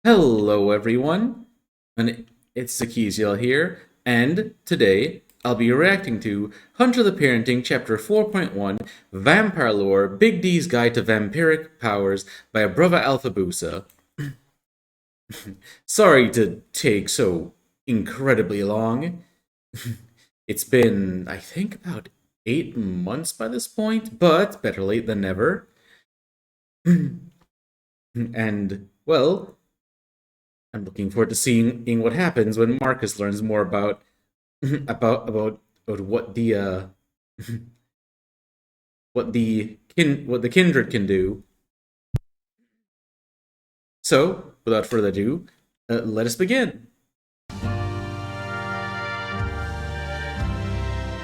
Hello, everyone, and it's Sakiziel here, and today I'll be reacting to Hunter the Parenting Chapter 4.1 Vampire Lore Big D's Guide to Vampiric Powers by Abrova Alphabusa. Sorry to take so incredibly long. It's been, I think, about 8 months by this point, but better late than never. And, well, I'm looking forward to seeing what happens when Marcus learns more about about what the what the kindred can do. So, without further ado, let us begin.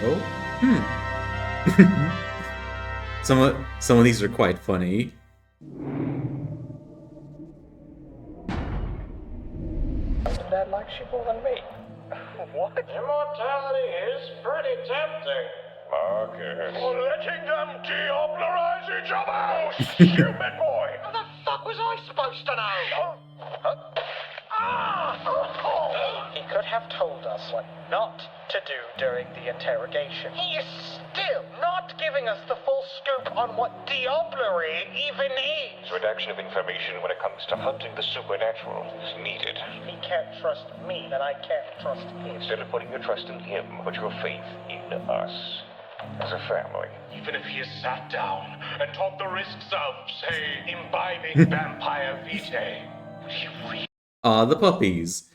Oh, some of these are quite funny. Dad likes you more than me. What? Immortality is pretty tempting. Marcus. For letting them deoblerize each other, you stupid boy! How the fuck was I supposed to know? He could have told us what not to do during the interrogation. He is still not giving us the full scoop on what diablerie even is. Redaction of information when it comes to hunting the supernatural is needed. If he can't trust me, then I can't trust him. Instead of putting your trust in him, put your faith in us. As a family. Even if he has sat down and taught the risks of, say, imbibing vampire vitae, would he really The puppies.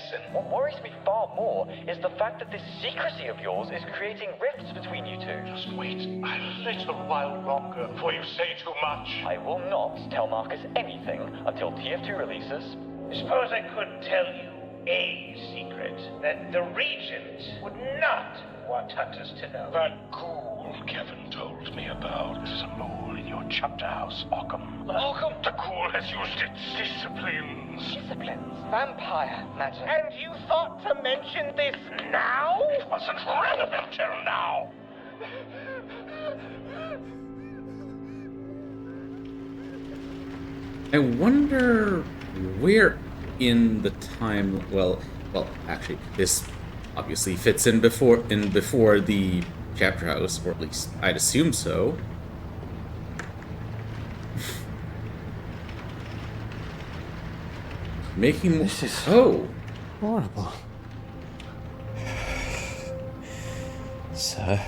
listen? What worries me far more is the fact that this secrecy of yours is creating rifts between you two. Just wait a little while longer before you say too much. I will not tell Marcus anything until TF2 releases. Suppose I could tell you a secret that the Regent would not want hunters to know. That ghoul Kevin told me about is a mole in your chapter house, Occam. Occam? The ghoul has used its disciplines. Disciplines, vampire magic. And you thought to mention this now? It wasn't relevant till now. I wonder where in the time. Well, actually, this obviously fits in before the chapter house, or at least I'd assume so. Making This is horrible. Sir?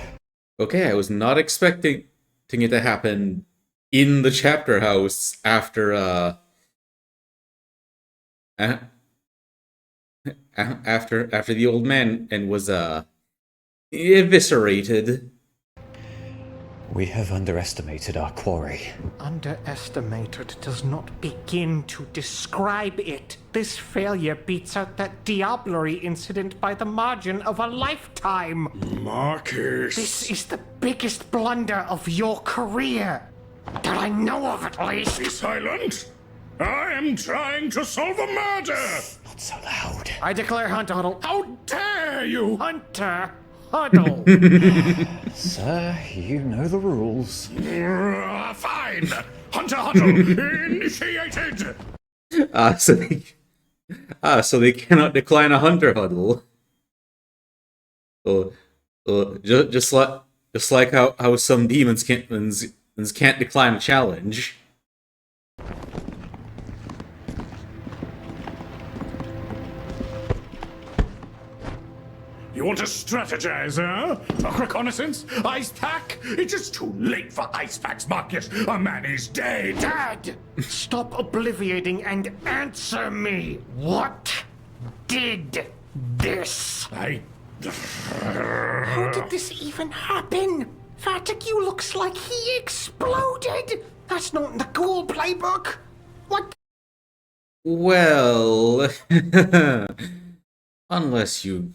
Okay, I was not expecting it to happen in the chapter house after after the old man and was eviscerated. We have underestimated our quarry. Underestimated does not begin to describe it. This failure beats out that diablerie incident by the margin of a lifetime. Marcus. This is the biggest blunder of your career. That I know of, at least. Be silent. I am trying to solve a murder. Not so loud. I declare Hunter Huddle. How dare you? Hunter Huddle. Sir, you know the rules. Fine. Hunter Huddle initiated. So they cannot decline a hunter huddle. Just like how some demons can't decline a challenge. You want to strategize, huh? A reconnaissance? Ice pack? It is too late for ice packs, Marcus. A man is dead. Dad, stop obliviating and answer me. What did this? I... How did this even happen? Fatigue looks like he exploded. That's not in the ghoul playbook. What? Well, unless you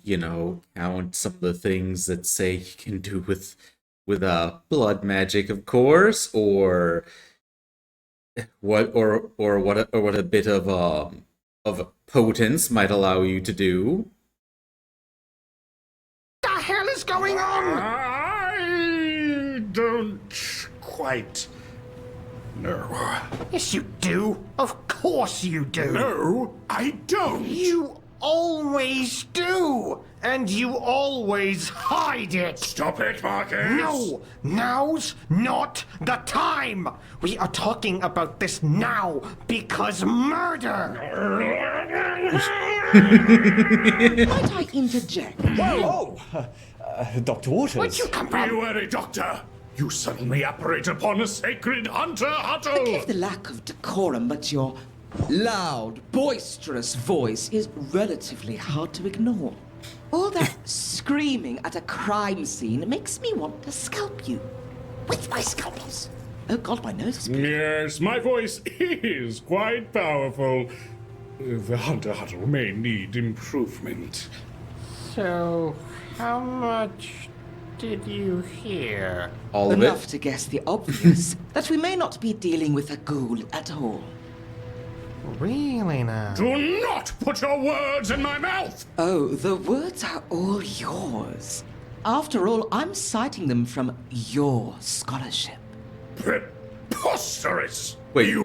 count some of the things that say you can do with blood magic, of course, or what a bit of potence might allow you to do. The hell is going on? I don't quite No. Yes, you do. Of course you do. No, I don't. You always do. And you always hide it. Stop it, Marcus. No, now's not the time. We are talking about this now because murder. Might I interject? Dr. Waters. Where'd you come Be from? wary, Doctor. You suddenly operate upon a sacred hunter huddle. Forgive the lack of decorum, but your loud, boisterous voice is relatively hard to ignore. All that screaming at a crime scene makes me want to scalp you. With my scalpels. Oh God, my nose is bleeding. Yes, my voice is quite powerful. The hunter huddle may need improvement. So, how much did you hear? All of Enough it. to guess the obvious, that we may not be dealing with a ghoul at all. Really now? Do not put your words in my mouth! Oh, the words are all yours. After all, I'm citing them from your scholarship. Preposterous! Wait,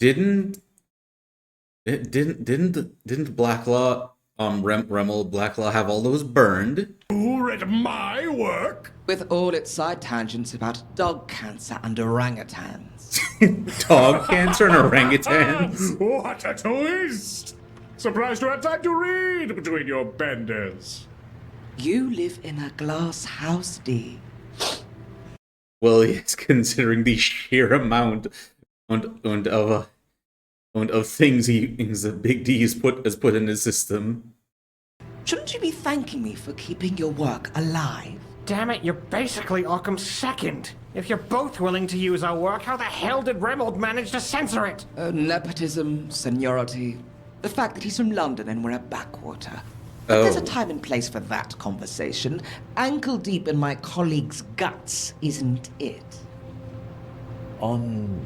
didn't Blacklaw, Remel Blacklaw have all those burned? You read my work? With all its side tangents about dog cancer and orangutans. Dog cancer and orangutans? What a twist! Surprised you had time to read between your benders. You live in a glass house, D. Well, yes, considering the sheer amount of things that Big D has put in his system. Shouldn't you be thanking me for keeping your work alive? Damn it, you're basically Occam's second. If you're both willing to use our work, how the hell did Remold manage to censor it? Nepotism, seniority, the fact that he's from London and we're a backwater. But there's a time and place for that conversation. Ankle deep in my colleague's guts, isn't it? On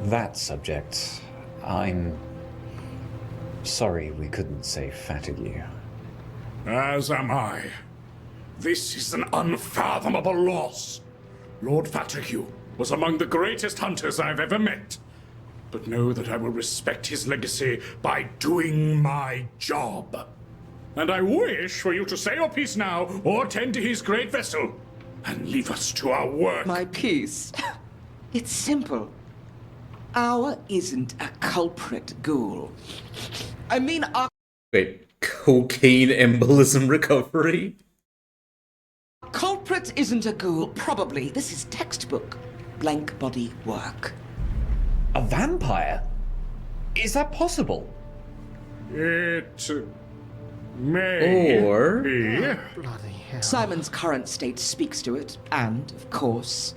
that subject, I'm sorry we couldn't save Fatigue. As am I. This is an unfathomable loss. Lord Fatigue was among the greatest hunters I've ever met. But know that I will respect his legacy by doing my job. And I wish for you to say your piece now, or tend to his great vessel, and leave us to our work. My piece. It's simple. Our isn't a culprit ghoul. I mean, our Wait, cocaine embolism recovery? culprit isn't a ghoul. Probably. This is textbook blank body work. A vampire? Is that possible? It may Or- be. Bloody hell. Simon's current state speaks to it, and, of course,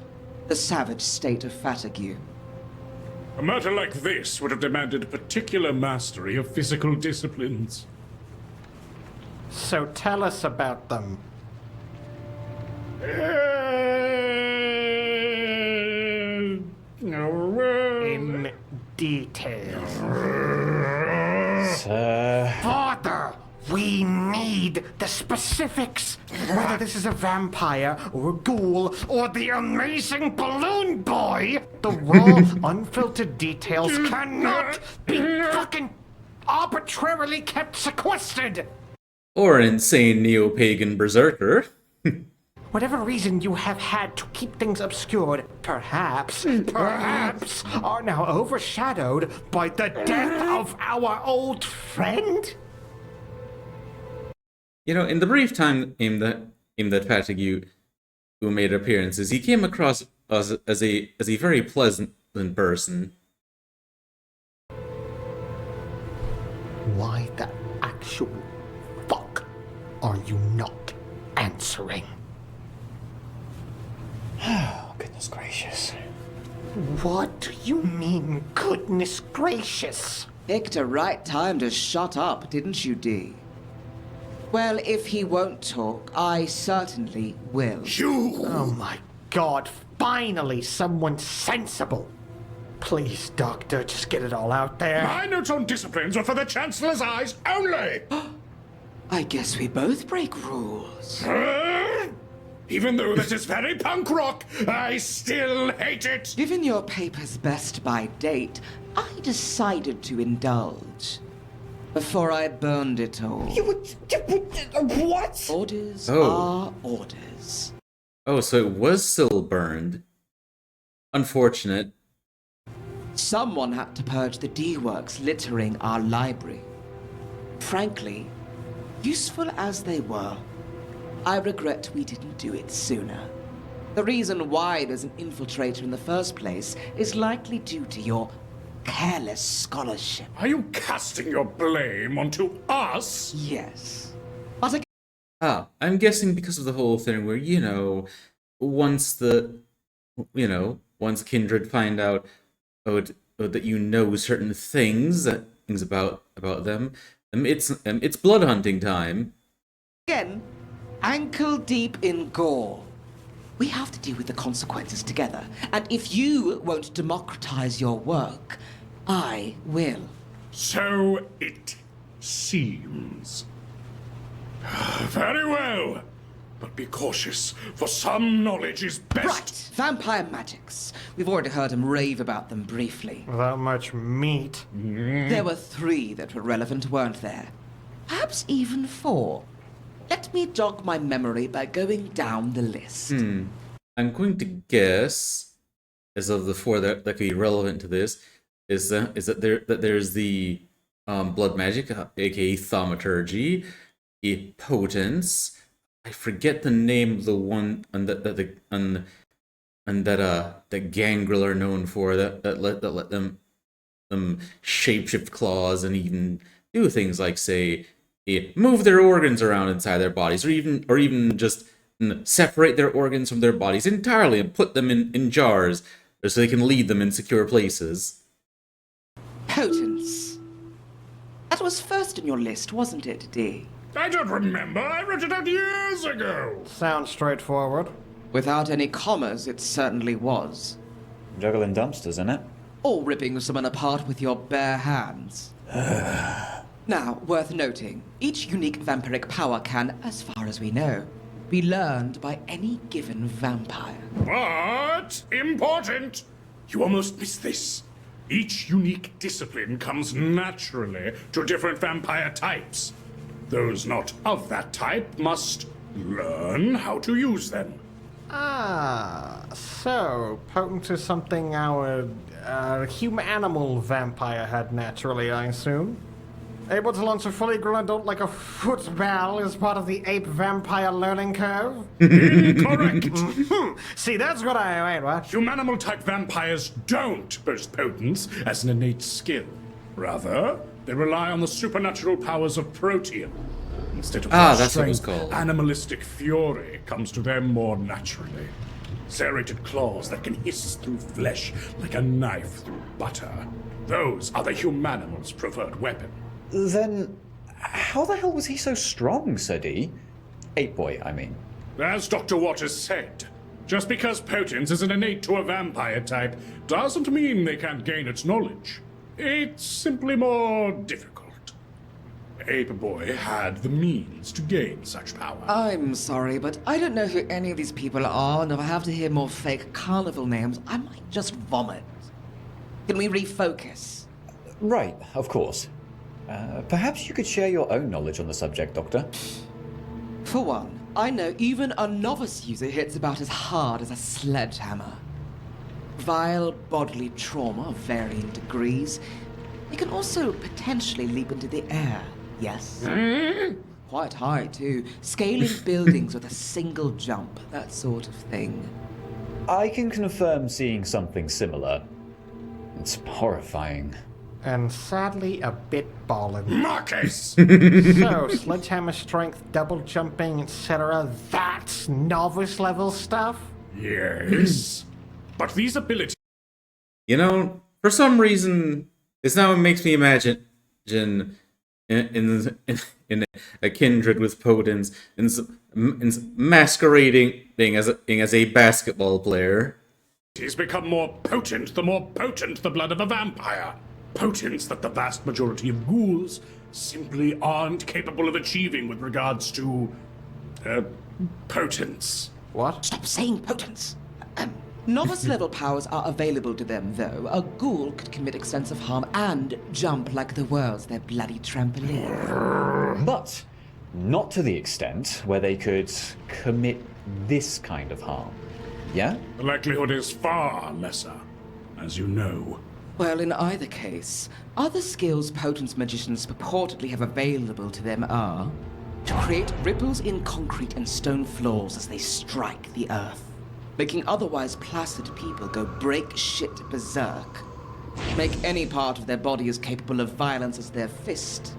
the savage state of Fatigue. A matter like this would have demanded particular mastery of physical disciplines. So tell us about them. In detail. Sir. Father, we need the specifics. Whether this is a vampire or a ghoul or the amazing balloon boy, the raw, unfiltered details cannot be fucking arbitrarily kept sequestered. Or an insane neo-pagan berserker? Whatever reason you have had to keep things obscured, perhaps are now overshadowed by the death of our old friend? You know, in the brief time that Fatigue who made appearances, he came across us as a very pleasant person. Why the actual fuck are you not answering? Oh, goodness gracious. What do you mean, goodness gracious? Picked a right time to shut up, didn't you, D? Well, if he won't talk, I certainly will. You! Oh my god, finally someone sensible. Please, Doctor, just get it all out there. My notes on disciplines are for the Chancellor's eyes only! I guess we both break rules. Even though that is very punk rock, I still hate it! Given your paper's best by date, I decided to indulge. Before I burned it all. What? Orders Oh. are orders. Oh, so it was still burned. Unfortunate. Someone had to purge the D-works littering our library. Frankly, useful as they were, I regret we didn't do it sooner. The reason why there's an infiltrator in the first place is likely due to your careless scholarship. Are you casting your blame onto us? Yes. But again, I'm guessing because of the whole thing where, once Kindred find out that you know certain things about them, it's blood hunting time. ankle deep in gore. We have to deal with the consequences together. And if you won't democratize your work, I will. So it seems. Very well. But be cautious, for some knowledge is best. Right, vampire magics. We've already heard him rave about them briefly. Without much meat. There were 3 that were relevant, weren't there? Perhaps even 4. Let me jog my memory by going down the list. I'm going to guess, as of the 4 that could be relevant to this, is that there's the blood magic, aka thaumaturgy, a potence. I forget the name of the one that Gangrel are known for, that let them shapeshift claws and even do things like, say, move their organs around inside their bodies, or even just separate their organs from their bodies entirely and put them in jars so they can lead them in secure places. Potence. That was first in your list, wasn't it, D? I don't remember. I wrote it out years ago. Sounds straightforward. Without any commas, it certainly was. Juggling dumpsters, isn't it? Or ripping someone apart with your bare hands. Now, worth noting, each unique vampiric power can, as far as we know, be learned by any given vampire. But important! You almost missed this. Each unique discipline comes naturally to different vampire types. Those not of that type must learn how to use them. So potent is something our human-animal vampire had naturally, I assume? Able to launch a fully grown adult like a football is part of the ape vampire learning curve? Incorrect! See, that's what I mean, what? Humanimal type vampires don't boast potence as an innate skill. Rather, they rely on the supernatural powers of protean. Instead of their that's what it was strength, called. animalistic fury comes to them more naturally. Serrated claws that can hiss through flesh like a knife through butter. Those are the humanimal's preferred weapon. Then, how the hell was he so strong, Sir D? Ape Boy, I mean. As Dr. Waters said, just because potence is an innate to a vampire type doesn't mean they can't gain its knowledge. It's simply more difficult. Ape Boy had the means to gain such power. I'm sorry, but I don't know who any of these people are, and if I have to hear more fake carnival names, I might just vomit. Can we refocus? Right, of course. Perhaps you could share your own knowledge on the subject, Doctor. For one, I know even a novice user hits about as hard as a sledgehammer. Vile bodily trauma of varying degrees. It can also potentially leap into the air, yes? Quite high, too. Scaling buildings with a single jump, that sort of thing. I can confirm seeing something similar. It's horrifying. And sadly, a bit ballin'. Marcus! So, sledgehammer strength, double jumping, etc. That's novice level stuff? Yes. But these abilities For some reason, this now makes me imagine in a kindred with potence and masquerading as a basketball player. become more potent the more potent the blood of a vampire. Potence that the vast majority of ghouls simply aren't capable of achieving with regards to potence. What? Stop saying potence. Novice level powers are available to them, though. A ghoul could commit extensive harm and jump like the world's their bloody trampoline. But not to the extent where they could commit this kind of harm. Yeah? The likelihood is far lesser, as you know. Well, in either case, other skills potent magicians purportedly have available to them are to create ripples in concrete and stone floors as they strike the earth, making otherwise placid people go break shit berserk, make any part of their body as capable of violence as their fist,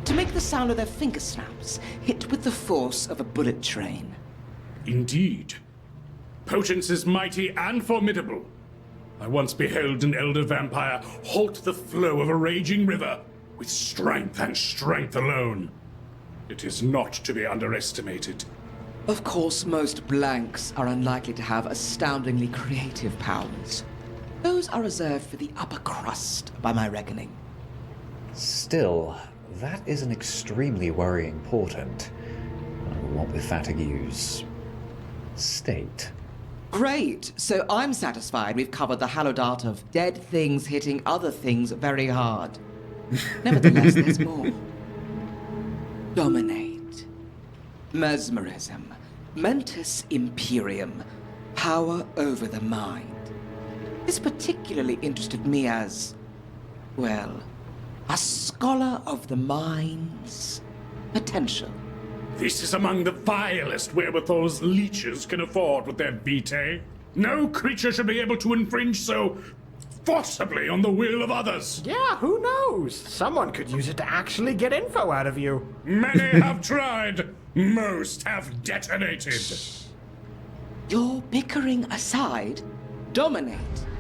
to make the sound of their finger snaps hit with the force of a bullet train. Indeed. Potence is mighty and formidable. I once beheld an elder vampire halt the flow of a raging river with strength and strength alone. It is not to be underestimated. Of course, most blanks are unlikely to have astoundingly creative powers. Those are reserved for the upper crust, by my reckoning. Still, that is an extremely worrying portent. What with Fatigue's state. Great! So I'm satisfied we've covered the hallowed art of dead things hitting other things very hard. Nevertheless, there's more. Dominate. Mesmerism. Mentis imperium. Power over the mind. This particularly interested me as, well, a scholar of the mind's potential. This is among the vilest wherewithals leeches can afford with their vitae. No creature should be able to infringe so forcibly on the will of others. Yeah, who knows? Someone could use it to actually get info out of you. Many have tried. Most have detonated. Your bickering aside, dominate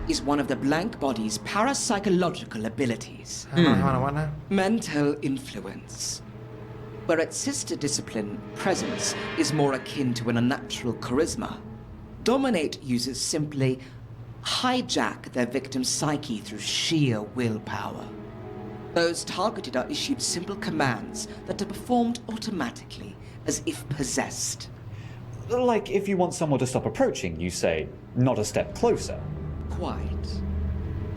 is one of the blank body's parapsychological abilities. What now? Mental influence. Where its sister discipline, presence, is more akin to an unnatural charisma, dominate users simply hijack their victim's psyche through sheer willpower. Those targeted are issued simple commands that are performed automatically, as if possessed. Like if you want someone to stop approaching, you say, not a step closer. Quite.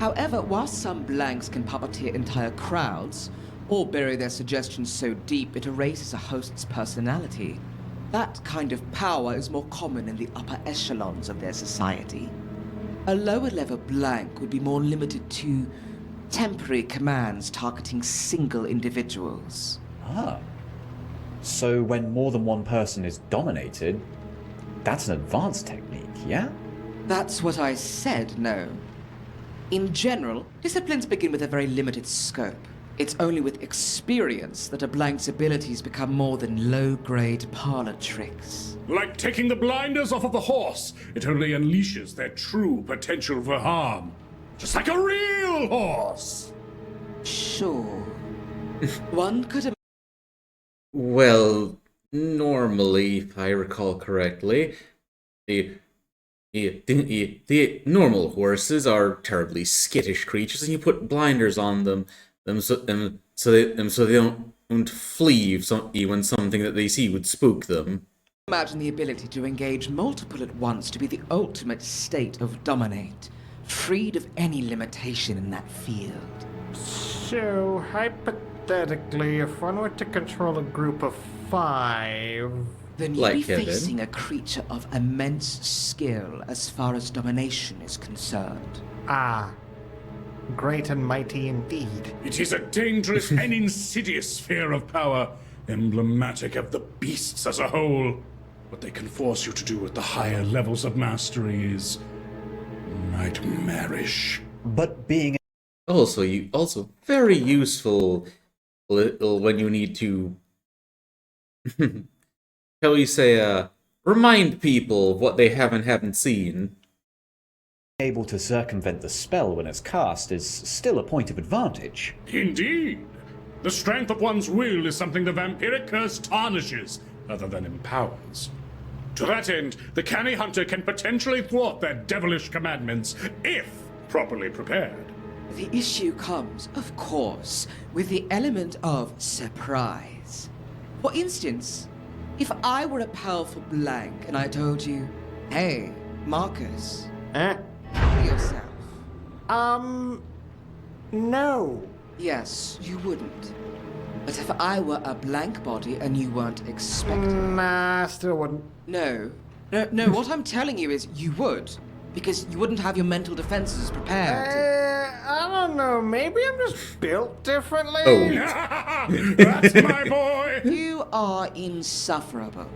However, while some blanks can puppeteer entire crowds, or bury their suggestions so deep it erases a host's personality, that kind of power is more common in the upper echelons of their society. A lower level blank would be more limited to temporary commands targeting single individuals. Ah. So when more than one person is dominated, that's an advanced technique, yeah? That's what I said, no. In general, disciplines begin with a very limited scope. It's only with experience that a blank's abilities become more than low-grade parlor tricks. Like taking the blinders off of a horse, it only unleashes their true potential for harm. Just like a real horse! Sure. One could Well, normally, if I recall correctly, the normal horses are terribly skittish creatures, and you put blinders on them so they don't flee when something that they see would spook them. imagine the ability to engage multiple at once to be the ultimate state of dominate, freed of any limitation in that field. So, hypothetically, if one were to control a group of 5... Then you'd Like be Kevin. facing a creature of immense skill as far as domination is concerned. Ah. Great and mighty indeed. It is a dangerous and insidious sphere of power, emblematic of the beasts as a whole. What they can force you to do at the higher levels of mastery is nightmarish. But being Also very useful when you need to, shall we say, remind people of what they haven't seen. able to circumvent the spell when it's cast is still a point of advantage. Indeed. The strength of one's will is something the vampiric curse tarnishes, rather than empowers. To that end, the canny hunter can potentially thwart their devilish commandments, if properly prepared. The issue comes, of course, with the element of surprise. For instance, If I were a powerful blank and I told you, hey, Marcus, kill yourself. No. Yes, you wouldn't. But if I were a blank body and you weren't expecting... Nah, still wouldn't. No, what I'm telling you is you would. Because you wouldn't have your mental defenses prepared. I don't know. Maybe I'm just built differently. Oh. That's my boy! You are insufferable.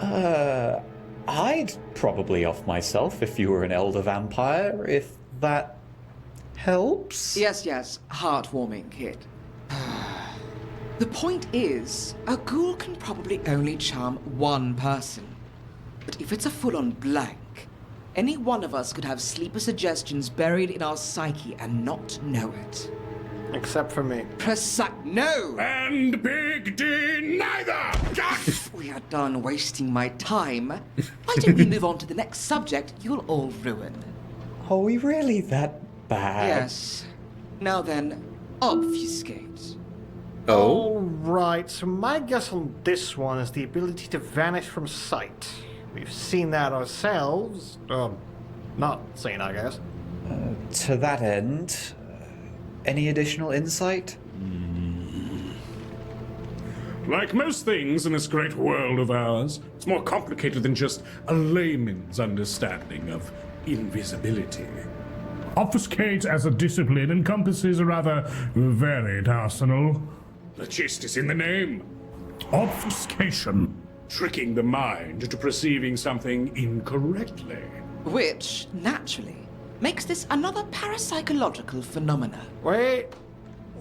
I'd probably off myself if you were an elder vampire, if that helps. Yes, heartwarming, kid. The point is, a ghoul can probably only charm one person. But if it's a full-on blank, any one of us could have sleeper suggestions buried in our psyche and not know it. Except for me. No! And Big D neither! We are done wasting my time. Why don't we move on to the next subject you'll all ruin? Are we really that bad? Yes. Now then, obfuscate. Oh? Alright, so my guess on this one is the ability to vanish from sight. We've seen that ourselves. Not seen, I guess. To that end, any additional insight? Like most things in this great world of ours, it's more complicated than just a layman's understanding of invisibility. Obfuscate as a discipline encompasses a rather varied arsenal. The gist is in the name. Obfuscation. Tricking the mind into perceiving something incorrectly. Which, naturally, makes this another parapsychological phenomena. Wait,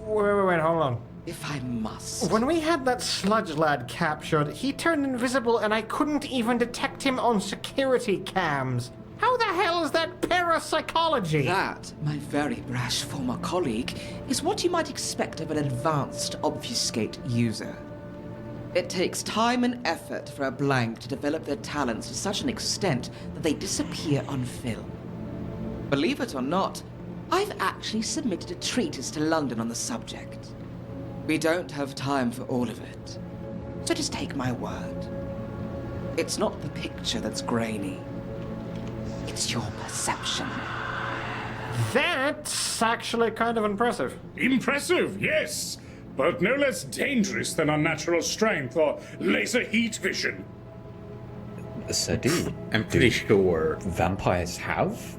hold on. If I must. When we had that sludge lad captured, he turned invisible and I couldn't even detect him on security cams. How the hell is that parapsychology? That, my very brash former colleague, is what you might expect of an advanced obfuscate user. It takes time and effort for a blank to develop their talents to such an extent that they disappear on film. Believe it or not, I've actually submitted a treatise to London on the subject. We don't have time for all of it. So just take my word. It's not the picture that's grainy. It's your perception. That's actually kind of impressive. Impressive, yes, but no less dangerous than unnatural strength or laser heat vision. Sadi, I'm pretty sure. vampires have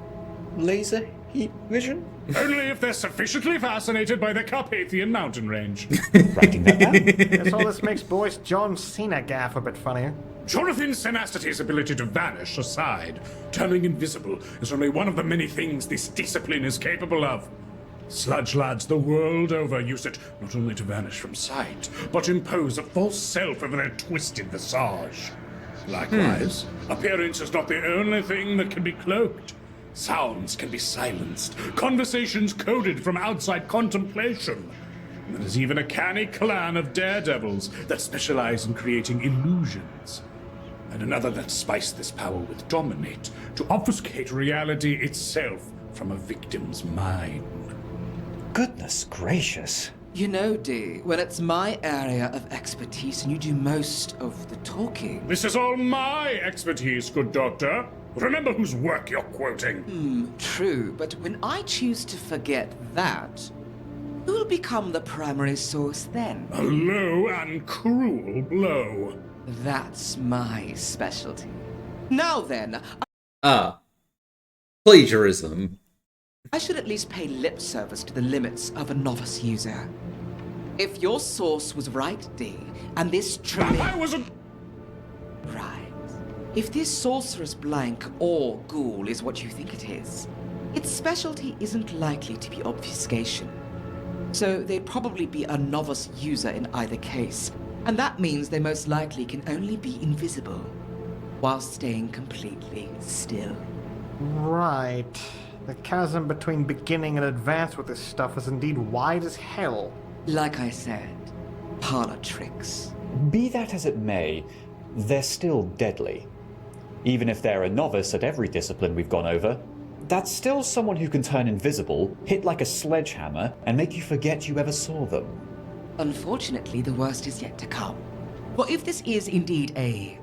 laser heat vision? Only if they're sufficiently fascinated by the Carpathian mountain range. Writing that down. Guess all this makes Boyce John Cena gaff a bit funnier. Jonathan Senastity's ability to vanish aside, turning invisible is only one of the many things this discipline is capable of. Sludge lads the world over use it not only to vanish from sight, but impose a false self over their twisted visage. Likewise, appearance is not the only thing that can be cloaked. Sounds can be silenced, conversations coded from outside contemplation. And there's even a canny clan of daredevils that specialize in creating illusions. And another that spice this power with dominate, to obfuscate reality itself from a victim's mind. Goodness gracious. You know, Dee, when it's my area of expertise and you do most of the talking... This is all my expertise, good doctor. Remember whose work you're quoting. True, but when I choose to forget that, who will become the primary source then? A low and cruel blow. That's my specialty. Now then, Plagiarism. I should at least pay lip service to the limits of a novice user. If your source was right, Dee, and this I was a... Right. If this sorceress blank or ghoul is what you think it is, its specialty isn't likely to be obfuscation. So they'd probably be a novice user in either case, and that means they most likely can only be invisible, while staying completely still. Right. The chasm between beginning and advanced with this stuff is indeed wide as hell. Like I said, parlor tricks. Be that as it may, they're still deadly. Even if they're a novice at every discipline we've gone over, that's still someone who can turn invisible, hit like a sledgehammer, and make you forget you ever saw them. Unfortunately, the worst is yet to come. For if this is indeed a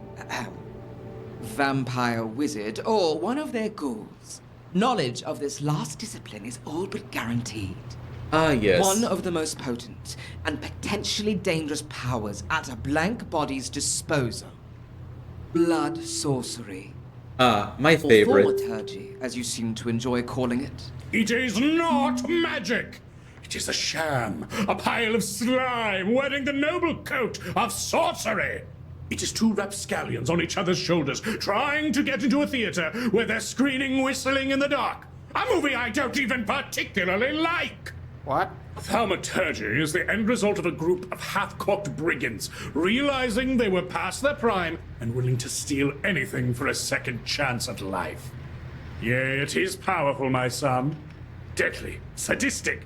vampire wizard or one of their ghouls, knowledge of this last discipline is all but guaranteed. Ah, yes. One of the most potent and potentially dangerous powers at a blank body's disposal. Blood sorcery. Ah, my Or favorite. thaumaturgy, as you seem to enjoy calling it. It is not magic! It is a sham, a pile of slime wearing the noble coat of sorcery! It is two rapscallions on each other's shoulders trying to get into a theater where they're screaming, whistling in the dark. A movie I don't even particularly like! What? Thaumaturgy is the end result of a group of half-cocked brigands realizing they were past their prime and willing to steal anything for a second chance at life. Yea, it is powerful, my son. Deadly, sadistic.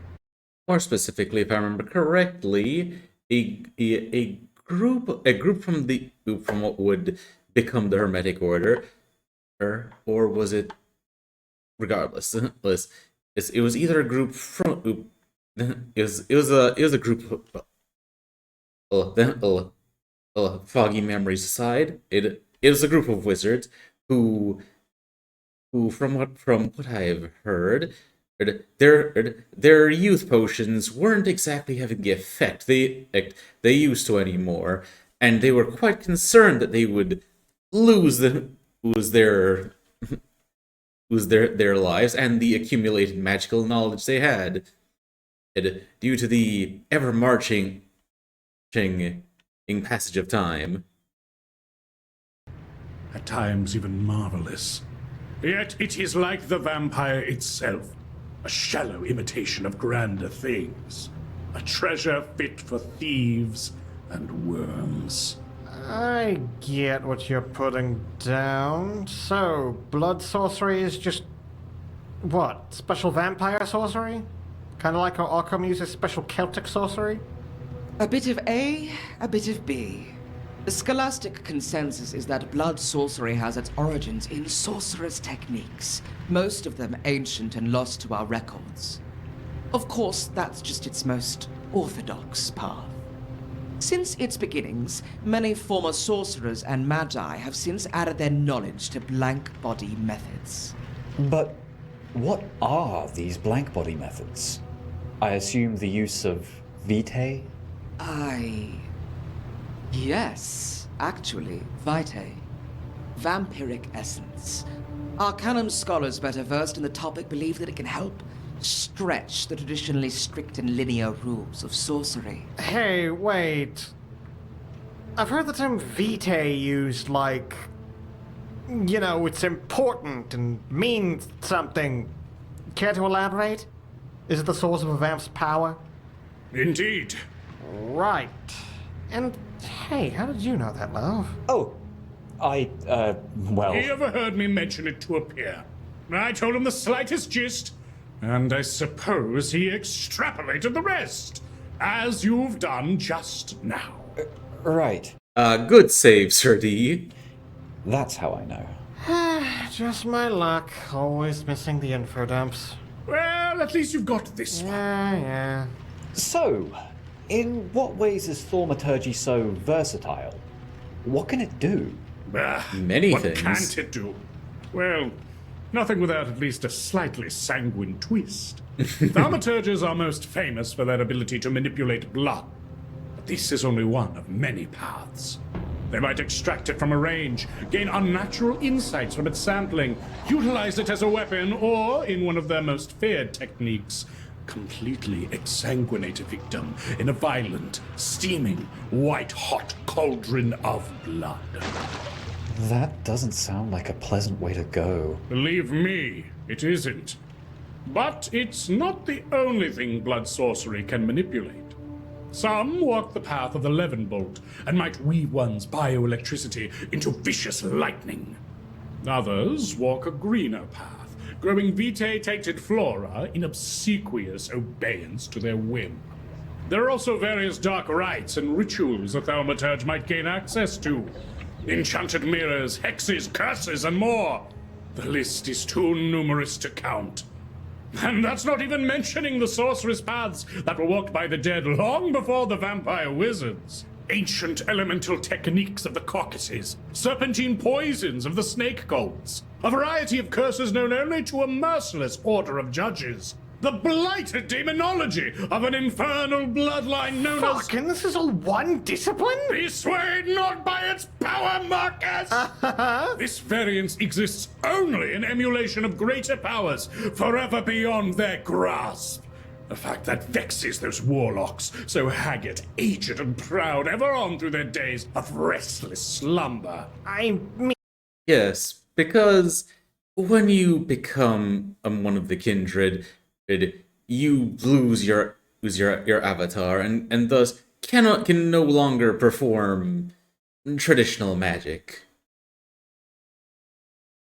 More specifically, if I remember correctly, a group from what would become the Hermetic Order, or was it? Regardless, it was either a group from. It was a group. Foggy memories aside, it was a group of wizards who from what I've heard, their youth potions weren't exactly having the effect they used to anymore, and they were quite concerned that they would lose their lives and the accumulated magical knowledge they had, due to the ever marching passage of time. At times even marvelous. Yet it is like the vampire itself, a shallow imitation of grander things, a treasure fit for thieves and worms. I get what you're putting down. So, blood sorcery is just... what? Special vampire sorcery? Kind of like how Arkham uses special Celtic sorcery? A bit of A, a bit of B. The scholastic consensus is that blood sorcery has its origins in sorcerer's techniques, most of them ancient and lost to our records. Of course, that's just its most orthodox path. Since its beginnings, many former sorcerers and magi have since added their knowledge to blank body methods. But what are these blank body methods? I assume the use of vitae? Yes, actually, vitae. Vampiric essence. Arcanum scholars better versed in the topic believe that it can help stretch the traditionally strict and linear rules of sorcery. Hey, wait. I've heard the term vitae used like... you know, it's important and means something. Care to elaborate? Is it the source of a vamp's power? Indeed. Right. And, hey, how did you know that, love? Oh, well... He overheard me mention it to a peer. I told him the slightest gist, and I suppose he extrapolated the rest, as you've done just now. Right. Good save, Sir D. That's how I know. Just my luck. Always missing the info dumps. Well, at least you've got this one. Yeah. So, in what ways is thaumaturgy so versatile? What can it do? Many what things. What can't it do? Well, nothing without at least a slightly sanguine twist. Thaumaturges are most famous for their ability to manipulate blood. But this is only one of many paths. They might extract it from a range, gain unnatural insights from its sampling, utilize it as a weapon, or, in one of their most feared techniques, completely exsanguinate a victim in a violent, steaming, white-hot cauldron of blood. That doesn't sound like a pleasant way to go. Believe me, it isn't. But it's not the only thing blood sorcery can manipulate. Some walk the path of the Leavenbolt and might weave one's bioelectricity into vicious lightning. Others walk a greener path, growing vitae-tainted flora in obsequious obedience to their whim. There are also various dark rites and rituals a thaumaturge might gain access to. Enchanted mirrors, hexes, curses, and more. The list is too numerous to count. And that's not even mentioning the sorcerous paths that were walked by the dead long before the vampire wizards. ancient elemental techniques of the Caucasus, serpentine poisons of the snake cults, a variety of curses known only to a merciless order of judges, the blighted demonology of an infernal bloodline known as... Fucking, this is all one discipline? Be swayed not by its power, Marcus! This variance exists only in emulation of greater powers, forever beyond their grasp. A fact that vexes those warlocks, so haggard, aged, and proud, ever on through their days of restless slumber. I mean... Yes, because when you become one of the kindred, you lose your avatar, and thus can no longer perform traditional magic.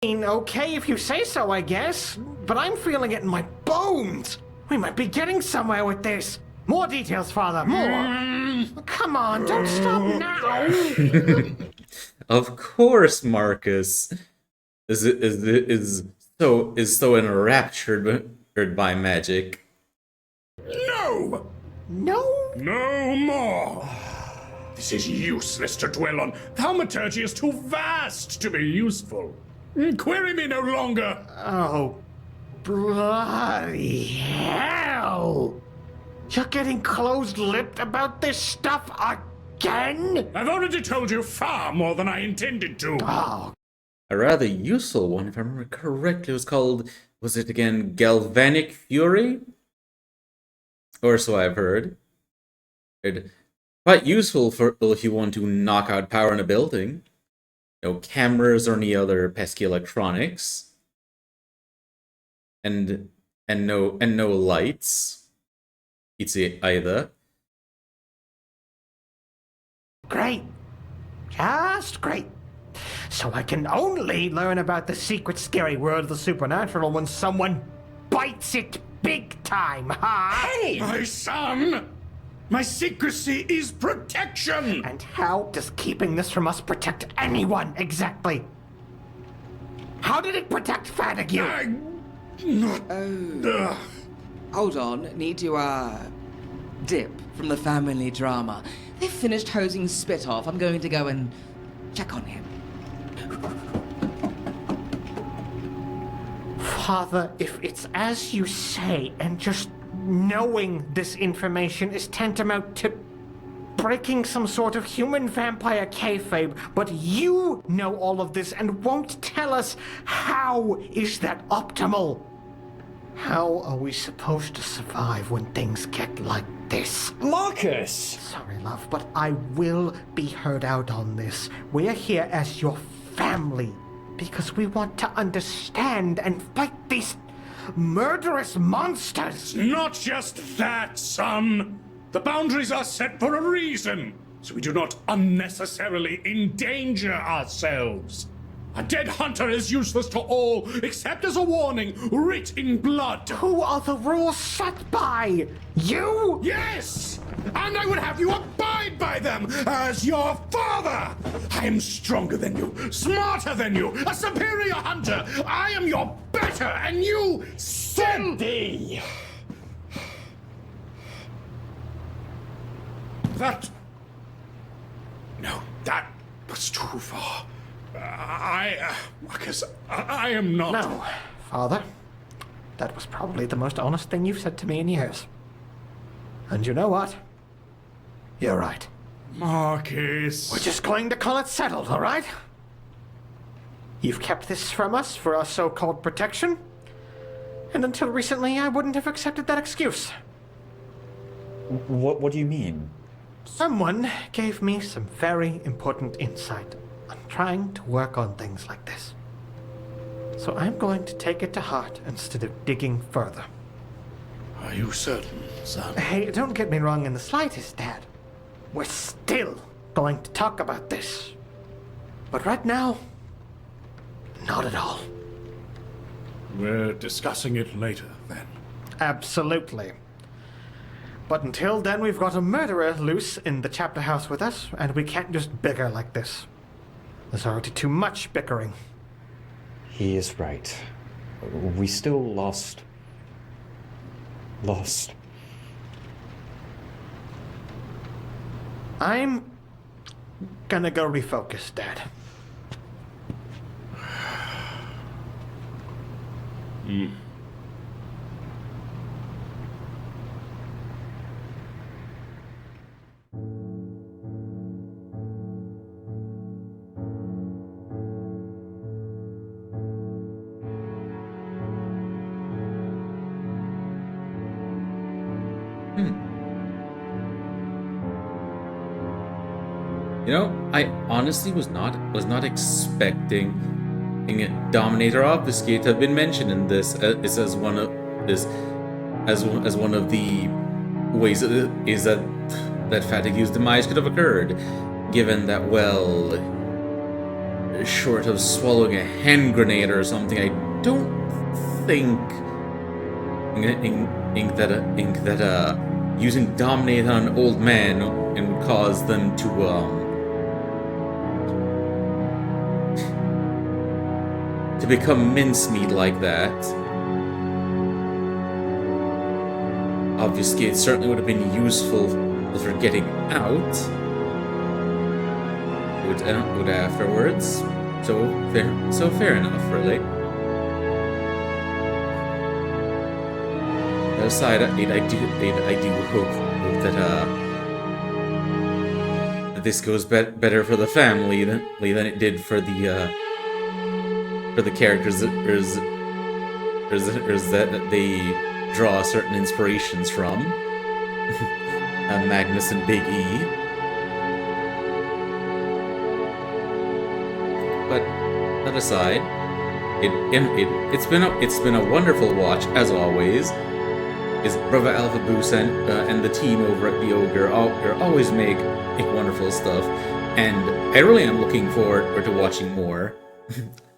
Okay, if you say so, I guess. But I'm feeling it in my bones. We might be getting somewhere with this. More details, Father, more. Come on, don't stop now. Of course, Marcus is so enraptured by magic. No! No? No more! This is useless to dwell on. Thaumaturgy is too vast to be useful. Query me no longer. Oh, bloody hell! You're getting closed-lipped about this stuff again? I've already told you far more than I intended to. Oh. A rather useful one, if I remember correctly, was called, was it again Galvanic Fury? Or so I've heard. Quite useful for if you want to knock out power in a building. No cameras or any other pesky electronics. And no lights. It's either. Great. Just great. So I can only learn about the secret scary world of the supernatural when someone bites it big time, huh? Hey! My son! My secrecy is protection! And how does keeping this from us protect anyone, exactly? How did it protect Fatigue? Hold on, need to, dip from the family drama. They've finished hosing Spit off. I'm going to go and check on him. Father, if it's as you say, and just knowing this information is tantamount to breaking some sort of human-vampire kayfabe, but you know all of this and won't tell us, how is that optimal? How are we supposed to survive when things get like this? Marcus! Sorry, love, but I will be heard out on this. We're here as your family because we want to understand and fight these murderous monsters. Not just that, son. The boundaries are set for a reason, so we do not unnecessarily endanger ourselves. A dead hunter is useless to all, except as a warning, writ in blood. Who are the rules set by? You? Yes! And I would have you abide by them as your father! I am stronger than you, smarter than you, a superior hunter! I am your better, and you... Sandy! That... No, that was too far. Marcus, I am not... No, Father. That was probably the most honest thing you've said to me in years. And you know what? You're right. Marcus... We're just going to call it settled, all right? You've kept this from us for our so-called protection. And until recently, I wouldn't have accepted that excuse. What do you mean? Someone gave me some very important insight on trying to work on things like this. So I'm going to take it to heart instead of digging further. Are you certain, son? Hey, don't get me wrong in the slightest, Dad. We're still going to talk about this. But right now, not at all. We're discussing it later, then. Absolutely. But until then, we've got a murderer loose in the chapter house with us, and we can't just bicker like this. There's already too much bickering. He is right. We still lost. I'm Gonna go refocus, Dad. You know, I honestly was not expecting Dominator Obfuscate to have been mentioned in this as one of as one of the ways that Fatigue's demise could have occurred, given that, well, short of swallowing a hand grenade or something, I don't think using Dominate on an old man and would cause them to become mincemeat like that. Obfuscate certainly would have been useful for getting out. Would afterwards. So fair enough, really. That aside, I do hope that this goes better for the family than it did for the characters that they draw certain inspirations from. Magnus and Big E. But that aside, it's been a wonderful watch as always. Is Brother Alpha Boost and the team over at the Ogre always make wonderful stuff, and I really am looking forward to watching more.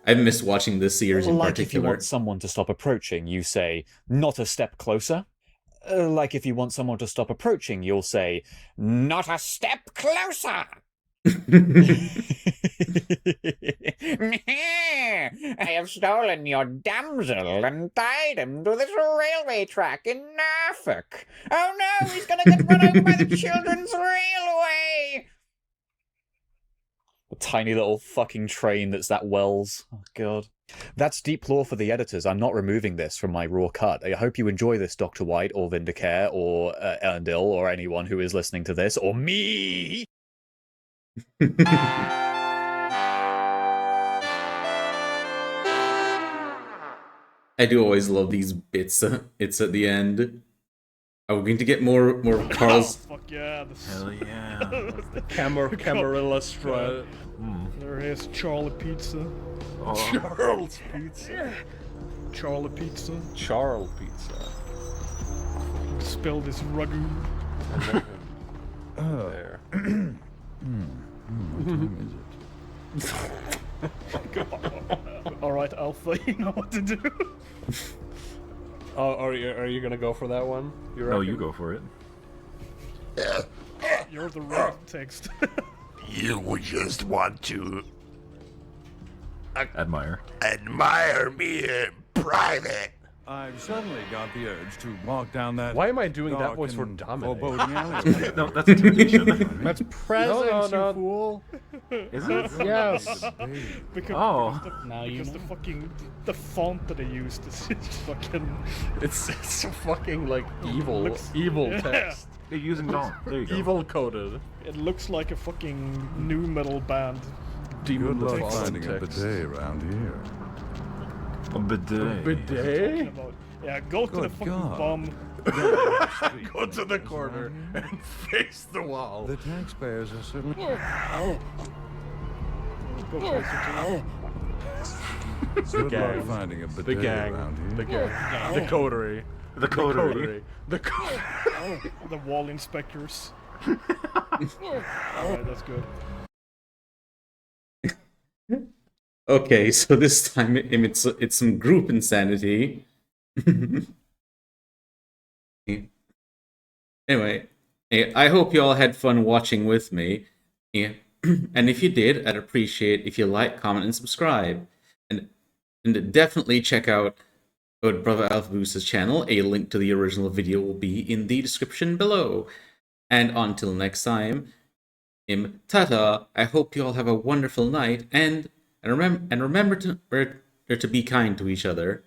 I've missed watching this series in Like particular. if you want someone to stop approaching, you say, "Not a step closer." Like if you want someone to stop approaching, you'll say, "Not a step closer." I have stolen your damsel and tied him to this railway track in Norfolk. Oh no, he's gonna get run over by the children's railway! A tiny little fucking train that's that Wells. Oh god. That's deep lore for the editors. I'm not removing this from my raw cut. I hope you enjoy this, Dr. White, or Vindicare, or Elendil, or anyone who is listening to this, or me! I do always love these bits. It's at the end. Are we going to get more Carl's? Oh, fuck yeah! Hell yeah! the Camarilla strut. There is Charlie Pizza. Oh. Charles Pizza. Charlie Pizza. Charles Pizza. Spill this ragu. There. Alright, Alpha, you know what to do. Oh, are you gonna go for that one? No, you go for it. You're the right text. You would just want to admire me in private. I've suddenly got the urge to walk down that. Why am I doing that dark voice for and Dominic? foreboding alleyway. No, that's intimidation. That's presence, no. you fool. Is it? Yes. Oh. Because the font that they used is fucking. It's fucking like evil Yeah. text. They're using DOM. There you go. Evil coded. It looks like a fucking new metal band. Demon Good luck text. finding a bidet around here. A bidet. Bidet? About. Yeah, go to the Good fucking God. bum. Go to the corner and face the wall. The taxpayers are certainly. Go closer to Good gang. luck finding a The bidet gang. around here. The gang. The coterie. The coterie. The coterie. the wall inspectors. Alright, that's good. Okay, so this time it's some group insanity. Anyway, I hope you all had fun watching with me. Yeah. And if you did, I'd appreciate if you like, comment, and subscribe. And definitely check out Brother Alpha Boost's channel. A link to the original video will be in the description below. And until next time, him, "Tata, I hope you all have a wonderful night, and remember to be kind to each other."